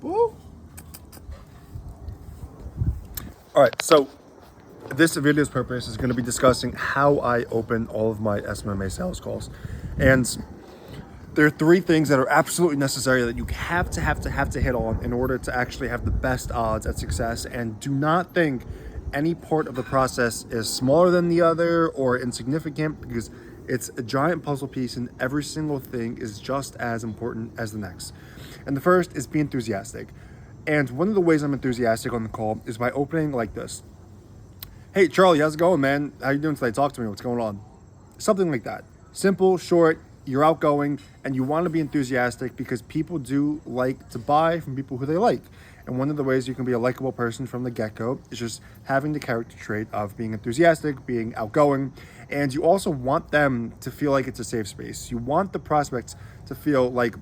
Woo. All right, so this video's purpose is going to be discussing how I open all of my SMMA sales calls. And there are three things that are absolutely necessary that you have to hit on in order to actually have the best odds at success. And do not think any part of the process is smaller than the other or insignificant, because it's a giant puzzle piece and every single thing is just as important as the next. And the first is be enthusiastic. And one of the ways I'm enthusiastic on the call is by opening like this. Hey, Charlie, how's it going, man? How you doing today? Talk to me. What's going on? Something like that. Simple, short, you're outgoing, and you want to be enthusiastic because people do like to buy from people who they like. And one of the ways you can be a likable person from the get-go is just having the character trait of being enthusiastic, being outgoing, and you also want them to feel like it's a safe space. You want the prospects to feel like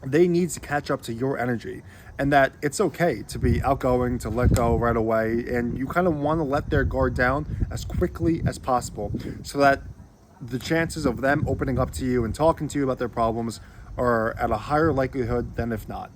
they need to catch up to your energy, and that it's okay to be outgoing, to let go right away, and you kind of want to let their guard down as quickly as possible so that the chances of them opening up to you and talking to you about their problems are at a higher likelihood than if not.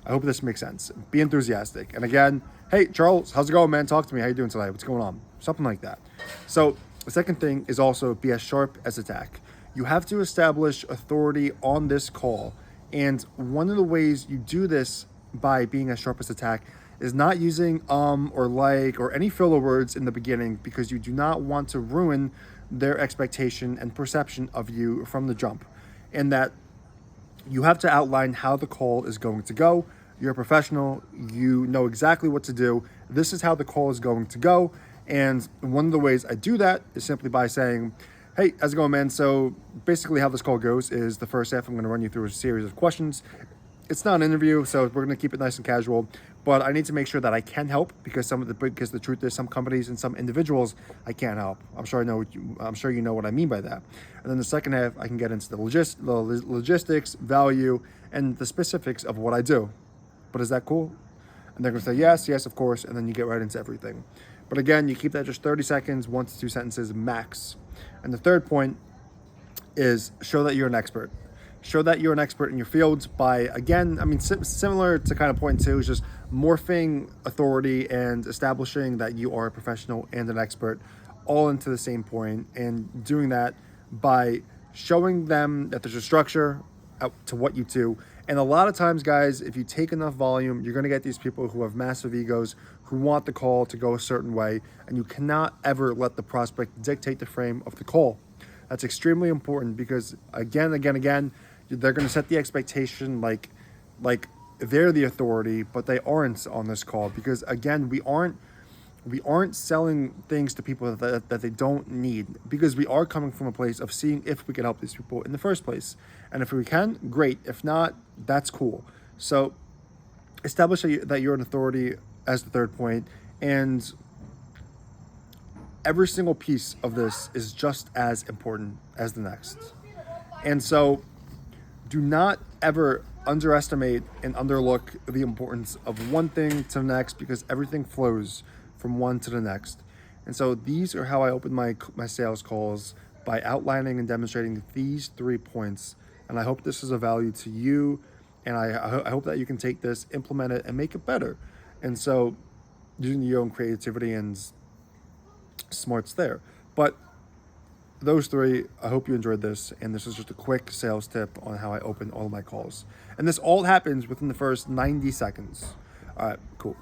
I hope this makes sense. Be enthusiastic. And again, hey, Charles, how's it going, man? Talk to me. How you doing today? What's going on? Something like that. So the second thing is also be as sharp as attack. You have to establish authority on this call. And one of the ways you do this by being as sharp as attack is not using or like or any filler words in the beginning, because you do not want to ruin their expectation and perception of you from the jump. And that you have to outline how the call is going to go. You're a professional. You know exactly what to do. This is how the call is going to go. And one of the ways I do that is simply by saying, hey, how's it going, man? So basically how this call goes is the first half, I'm going to run you through a series of questions. It's not an interview, so we're going to keep it nice and casual, but I need to make sure that I can help because the truth is some companies and some individuals I can't help. I'm sure you know what I mean by that. And then the second half, I can get into the logistics, value, and the specifics of what I do. But is that cool? And they're going to say, yes, of course, and then you get right into everything. But again, you keep that just 30 seconds, 1 to 2 sentences max. And the third point is show that you're an expert. Show that you're an expert in your field by, again, similar to kind of point two, is just morphing authority and establishing that you are a professional and an expert all into the same point, and doing that by showing them that there's a structure out to what you do. And a lot of times, guys, if you take enough volume, you're going to get these people who have massive egos, who want the call to go a certain way, and you cannot ever let the prospect dictate the frame of the call. That's extremely important because, again, they're going to set the expectation like they're the authority, but they aren't on this call, because, again, we aren't selling things to people that they don't need, because we are coming from a place of seeing if we can help these people in the first place. And if we can, great. If not, that's cool. So establish that you're an authority as the third point, and every single piece of this is just as important as the next. And so do not ever underestimate and underlook the importance of one thing to the next, because everything flows from one to the next. And so these are how I open my sales calls, by outlining and demonstrating these 3 points. And I hope this is of value to you. And I hope that you can take this, implement it, and make it better. And so using your own creativity and smarts there. But those three, I hope you enjoyed this. And this is just a quick sales tip on how I open all of my calls. And this all happens within the first 90 seconds. All right, cool.